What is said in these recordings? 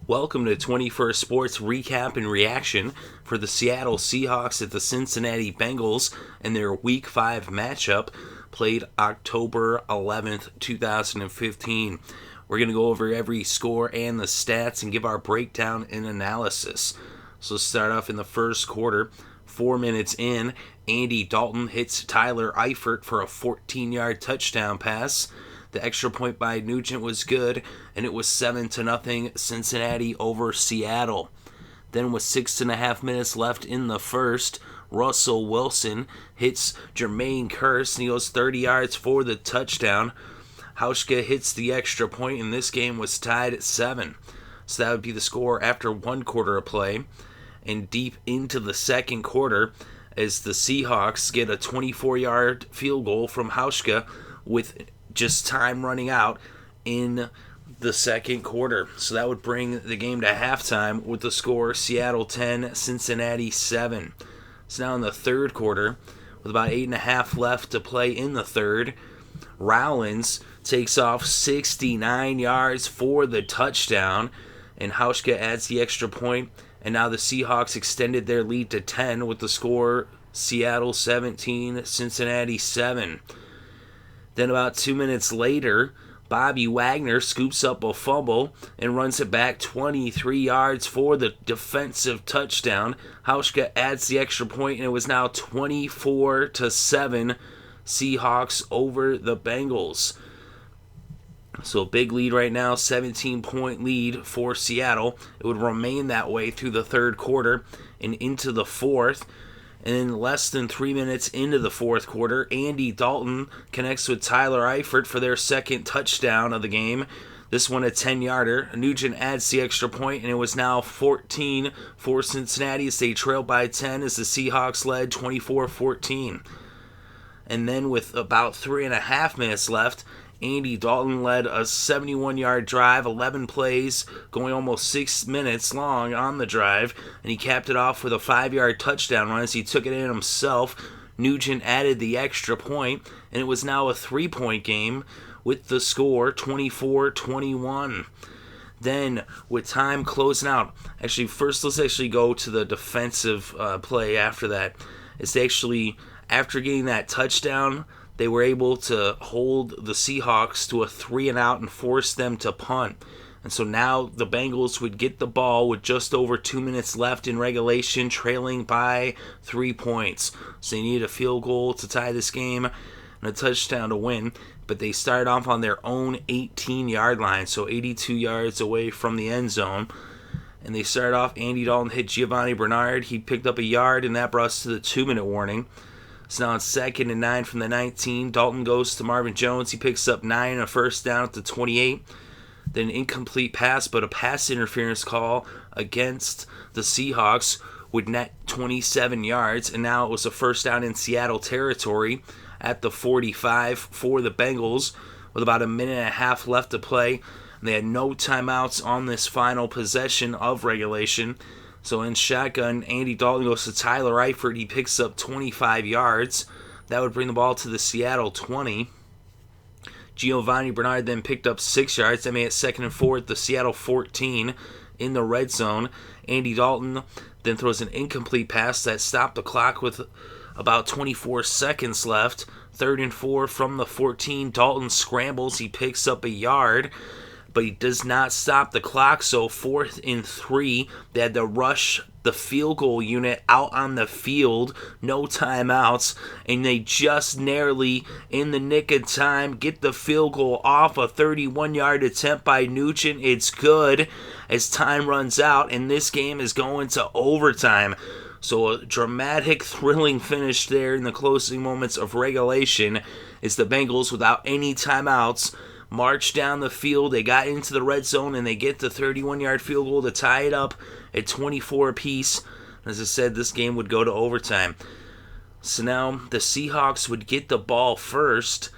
Welcome to 21st Sports Recap and Reaction for the Seattle Seahawks at the Cincinnati Bengals in their Week 5 matchup played October 11th, 2015. We're going to go over every score and the stats and give our breakdown and analysis. So start off in the first quarter. 4 minutes in, Andy Dalton hits Tyler Eifert for a 14-yard touchdown pass. The extra point by Nugent was good, and it was 7-0 Cincinnati over Seattle. Then with 6.5 minutes left in the first, Russell Wilson hits Jermaine Kearse, and he goes 30 yards for the touchdown. Hauschka hits the extra point, and this game was tied at 7. So that would be the score after one quarter of play. And deep into the second quarter, as the Seahawks get a 24-yard field goal from Hauschka with just time running out in the second quarter. So that would bring the game to halftime with the score Seattle 10, Cincinnati 7. So now in the third quarter, with about 8.5 left to play in the third, Rowlands takes off 69 yards for the touchdown, and Hauschka adds the extra point, and now the Seahawks extended their lead to 10 with the score Seattle 17, Cincinnati 7. Then about 2 minutes later, Bobby Wagner scoops up a fumble and runs it back 23 yards for the defensive touchdown. Hauschka adds the extra point, and it was now 24-7 Seahawks over the Bengals. So a big lead right now, 17-point lead for Seattle. It would remain that way through the third quarter and into the fourth. And then less than 3 minutes into the fourth quarter, Andy Dalton connects with Tyler Eifert for their second touchdown of the game. This one a 10-yarder. Nugent adds the extra point, and it was now 14 for Cincinnati as they trailed by 10 as the Seahawks led 24-14. And then with about 3.5 minutes left, Andy Dalton led a 71-yard drive, 11 plays, going almost 6 minutes long on the drive, and he capped it off with a 5-yard touchdown run as he took it in himself. Nugent added the extra point, and it was now a 3-point game with the score 24-21. Then, with time closing out, let's go to the defensive play after that. After getting that touchdown, they were able to hold the Seahawks to a 3-and-out and force them to punt. And so now the Bengals would get the ball with just over 2 minutes left in regulation, trailing by 3 points. So they needed a field goal to tie this game and a touchdown to win. But they started off on their own 18-yard line, so 82 yards away from the end zone. And they started off, Andy Dalton hit Giovanni Bernard. He picked up a yard, and that brought us to the 2-minute warning. So now it's 2nd and 9 from the 19. Dalton goes to Marvin Jones. He picks up 9 and a first down at the 28. Then an incomplete pass, but a pass interference call against the Seahawks would net 27 yards. And now it was a first down in Seattle territory at the 45 for the Bengals with about 1.5 minutes left to play. And they had no timeouts on this final possession of regulation. So in shotgun, Andy Dalton goes to Tyler Eifert. He picks up 25 yards. That would bring the ball to the Seattle 20. Giovanni Bernard then picked up 6 yards. That made it 2nd and 4 at the Seattle 14 in the red zone. Andy Dalton then throws an incomplete pass that stopped the clock with about 24 seconds left. 3rd and 4 from the 14. Dalton scrambles. He picks up a yard, but he does not stop the clock, so 4th and 3, they had to rush the field goal unit out on the field, no timeouts, and they just narrowly, in the nick of time, get the field goal off a 31-yard attempt by Nugent. It's good as time runs out, and this game is going to overtime. So a dramatic, thrilling finish there in the closing moments of regulation is the Bengals, without any timeouts, march down the field. They got into the red zone, and they get the 31-yard field goal to tie it up at 24 apiece. As I said, this game would go to overtime. So now the Seahawks would get the ball first,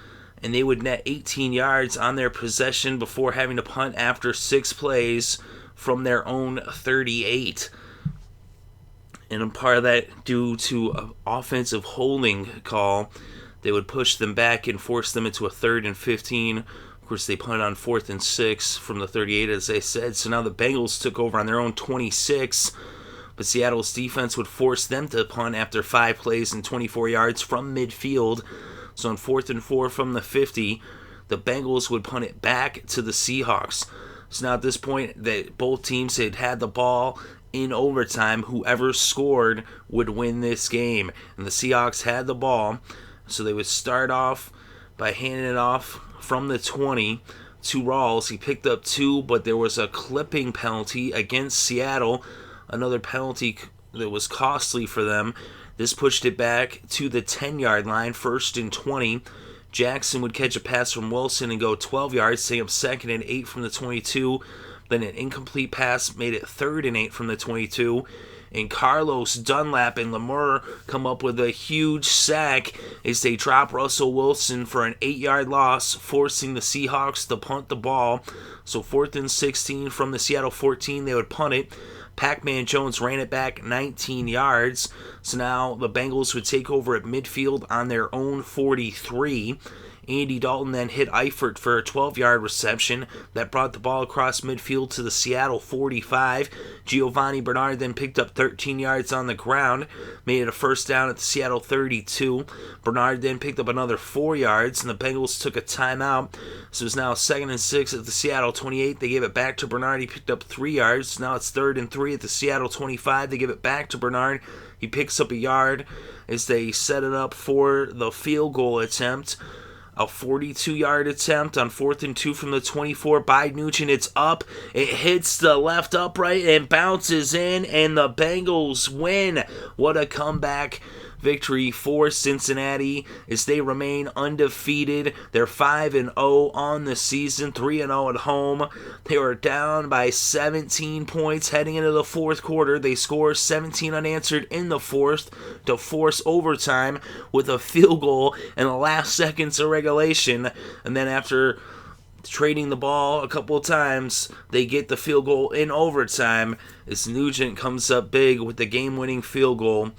and they would net 18 yards on their possession before having to punt after 6 plays from their own 38. And a part of that due to an offensive holding call, they would push them back and force them into a 3rd and 15 Of course, they punted on 4th and 6 from the 38, as I said. So now the Bengals took over on their own 26. But Seattle's defense would force them to punt after 5 plays and 24 yards from midfield. So on 4th and 4 from the 50, the Bengals would punt it back to the Seahawks. So now at this point, that both teams had the ball in overtime. Whoever scored would win this game. And the Seahawks had the ball, so they would start off by handing it off from the 20 to Rawls. He picked up 2, but there was a clipping penalty against Seattle. Another penalty that was costly for them. This pushed it back to the 10-yard line, 1st and 20. Jackson would catch a pass from Wilson and go 12 yards, setting up 2nd and 8 from the 22. Then an incomplete pass made it 3rd and 8 from the 22. And Carlos Dunlap and Lemur come up with a huge sack as they drop Russell Wilson for an 8-yard loss, forcing the Seahawks to punt the ball. So 4th and 16 from the Seattle 14, they would punt it. Pac-Man Jones ran it back 19 yards. So now the Bengals would take over at midfield on their own 43. Andy Dalton then hit Eifert for a 12-yard reception that brought the ball across midfield to the Seattle 45. Giovanni Bernard then picked up 13 yards on the ground, made it a 1st down at the Seattle 32. Bernard then picked up another 4 yards, and the Bengals took a timeout. So it's now 2nd and 6 at the Seattle 28. They gave it back to Bernard. He picked up 3 yards. Now it's 3rd and 3 at the Seattle 25. They give it back to Bernard. He picks up a yard as they set it up for the field goal attempt. A 42-yard attempt on 4th and 2 from the 24 by Nugent. It's up. It hits the left upright and bounces in, and the Bengals win. What a comeback victory for Cincinnati as they remain undefeated. They're 5-0 on the season, 3-0 at home. They were down by 17 points heading into the 4th quarter. They score 17 unanswered in the 4th to force overtime with a field goal in the last seconds of regulation. And then after trading the ball a couple of times, they get the field goal in overtime as Nugent comes up big with the game-winning field goal.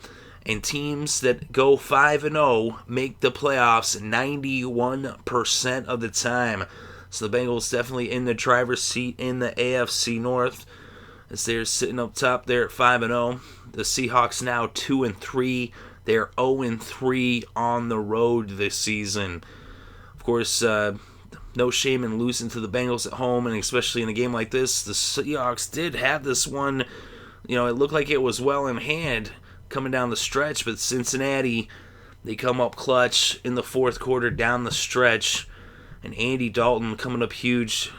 And teams that go 5-0 make the playoffs 91% of the time. So the Bengals definitely in the driver's seat in the AFC North as they're sitting up top there at 5-0. The Seahawks now 2-3. They're 0-3 on the road this season. Of course, no shame in losing to the Bengals at home, and especially in a game like this. The Seahawks did have this one, it looked like it was well in hand coming down the stretch, but Cincinnati, they come up clutch in the 4th quarter down the stretch, and Andy Dalton coming up huge,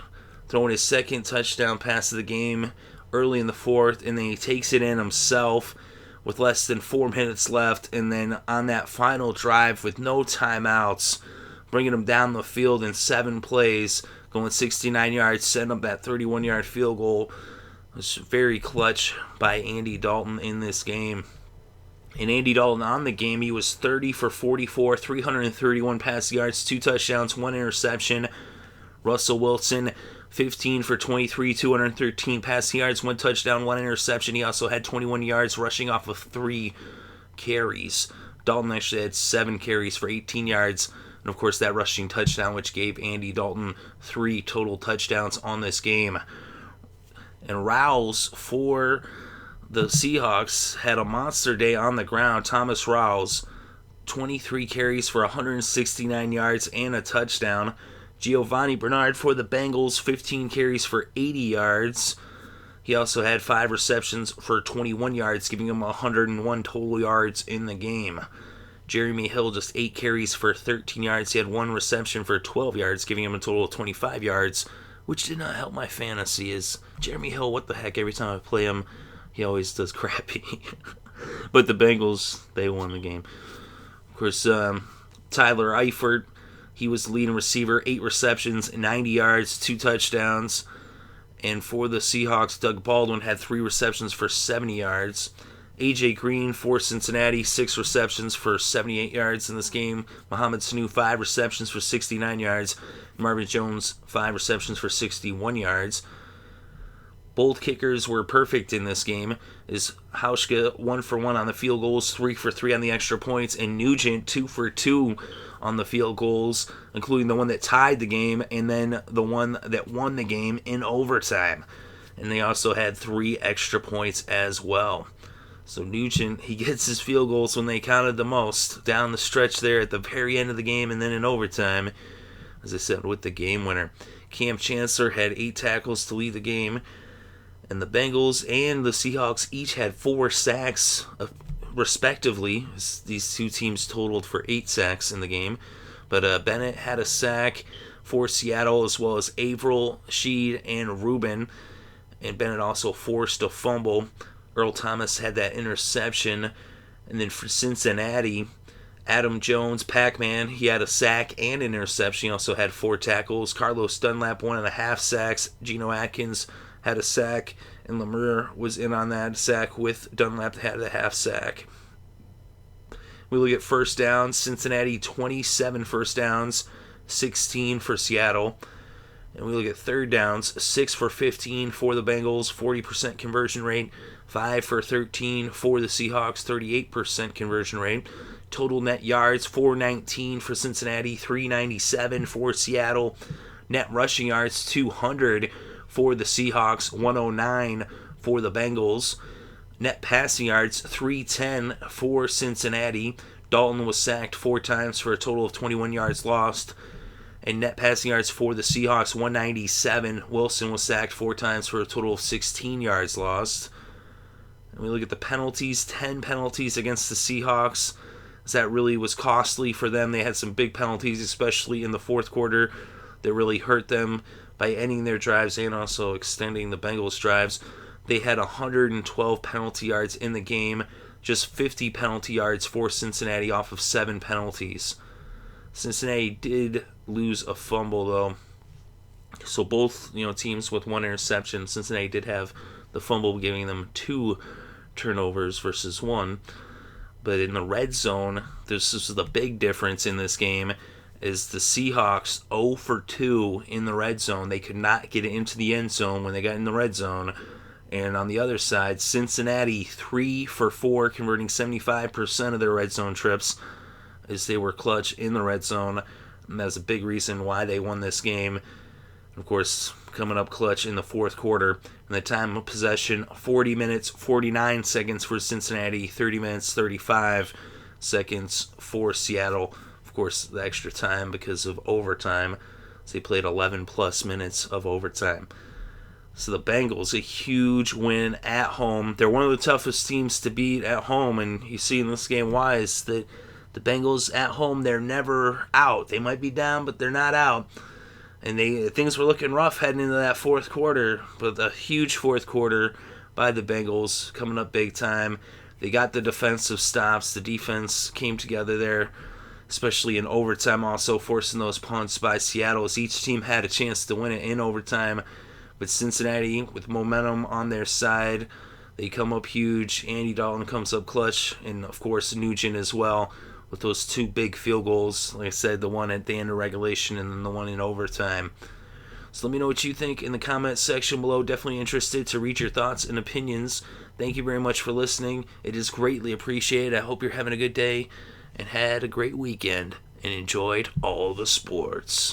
throwing his 2nd touchdown pass of the game early in the 4th, and then he takes it in himself with less than 4 minutes left, and then on that final drive with no timeouts, bringing him down the field in 7 plays, going 69 yards, setting up that 31-yard field goal. It was very clutch by Andy Dalton in this game. And Andy Dalton on the game, he was 30 for 44, 331 pass yards, 2 touchdowns, 1 interception. Russell Wilson, 15 for 23, 213 pass yards, 1 touchdown, 1 interception. He also had 21 yards rushing off of 3 carries. Dalton actually had 7 carries for 18 yards. And, of course, that rushing touchdown, which gave Andy Dalton 3 total touchdowns on this game. And Rawls for the Seahawks had a monster day on the ground. Thomas Rawls, 23 carries for 169 yards and a touchdown. Giovanni Bernard for the Bengals, 15 carries for 80 yards. He also had 5 receptions for 21 yards, giving him 101 total yards in the game. Jeremy Hill, just 8 carries for 13 yards. He had 1 reception for 12 yards, giving him a total of 25 yards, which did not help my fantasy. Is Jeremy Hill, what the heck, every time I play him, he always does crappy. But the Bengals, they won the game. Of course, Tyler Eifert, he was the leading receiver, 8 receptions, 90 yards, 2 touchdowns. And for the Seahawks, Doug Baldwin had 3 receptions for 70 yards. A.J. Green for Cincinnati, 6 receptions for 78 yards in this game. Mohamed Sanu, 5 receptions for 69 yards. Marvin Jones, 5 receptions for 61 yards. Both kickers were perfect in this game. Is Hauschka 1 for 1 on the field goals, 3 for 3 on the extra points, and Nugent 2 for 2 on the field goals, including the one that tied the game and then the one that won the game in overtime. And they also had 3 extra points as well. So Nugent, he gets his field goals when they counted the most, down the stretch there at the very end of the game and then in overtime, as I said, with the game winner. Cam Chancellor had 8 tackles to lead the game, and the Bengals and the Seahawks each had 4 sacks, respectively. These two teams totaled for 8 sacks in the game, but Bennett had a sack for Seattle, as well as Averill, Sheed, and Rubin, and Bennett also forced a fumble. Earl Thomas had that interception, and then for Cincinnati, Adam Jones, Pac-Man, he had a sack and an interception. He also had 4 tackles. Carlos Dunlap, 1.5 sacks. Geno Atkins had a sack, and Lemire was in on that sack with Dunlap that had a half sack. We look at first downs. Cincinnati, 27 first downs, 16 for Seattle. And we look at third downs, 6 for 15 for the Bengals, 40% conversion rate. 5 for 13 for the Seahawks, 38% conversion rate. Total net yards, 419 for Cincinnati, 397 for Seattle. Net rushing yards, 200 for the Seahawks, 109 for the Bengals. Net passing yards, 310 for Cincinnati. Dalton was sacked 4 times for a total of 21 yards lost. And net passing yards for the Seahawks, 197. Wilson was sacked 4 times for a total of 16 yards lost. And we look at the penalties, 10 penalties against the Seahawks. That really was costly for them. They had some big penalties, especially in the fourth quarter, that really hurt them by ending their drives and also extending the Bengals' drives. They had 112 penalty yards in the game, just 50 penalty yards for Cincinnati off of 7 penalties. Cincinnati did lose a fumble, though. So both teams with 1 interception. Cincinnati did have the fumble, giving them 2 turnovers versus 1. But in the red zone, this is the big difference in this game, is the Seahawks 0 for 2 in the red zone. They could not get into the end zone when they got in the red zone. And on the other side, Cincinnati 3 for 4, converting 75% of their red zone trips, as they were clutch in the red zone. And that's a big reason why they won this game. Of course, coming up clutch in the fourth quarter. And the time of possession, 40 minutes, 49 seconds for Cincinnati, 30 minutes, 35 seconds for Seattle. Of course, the extra time because of overtime. So they played 11-plus minutes of overtime. So the Bengals, a huge win at home. They're one of the toughest teams to beat at home. And you see in this game why is that the Bengals at home, they're never out. They might be down, but they're not out. And things were looking rough heading into that fourth quarter, but a huge fourth quarter by the Bengals coming up big time. They got the defensive stops. The defense came together there, especially in overtime, also forcing those punts by Seattle, as each team had a chance to win it in overtime. But Cincinnati, with momentum on their side, they come up huge. Andy Dalton comes up clutch, and of course Nugent as well, with those 2 big field goals. Like I said, the one at the end of regulation and then the one in overtime. So let me know what you think in the comment section below. Definitely interested to read your thoughts and opinions. Thank you very much for listening. It is greatly appreciated. I hope you're having a good day and had a great weekend and enjoyed all the sports.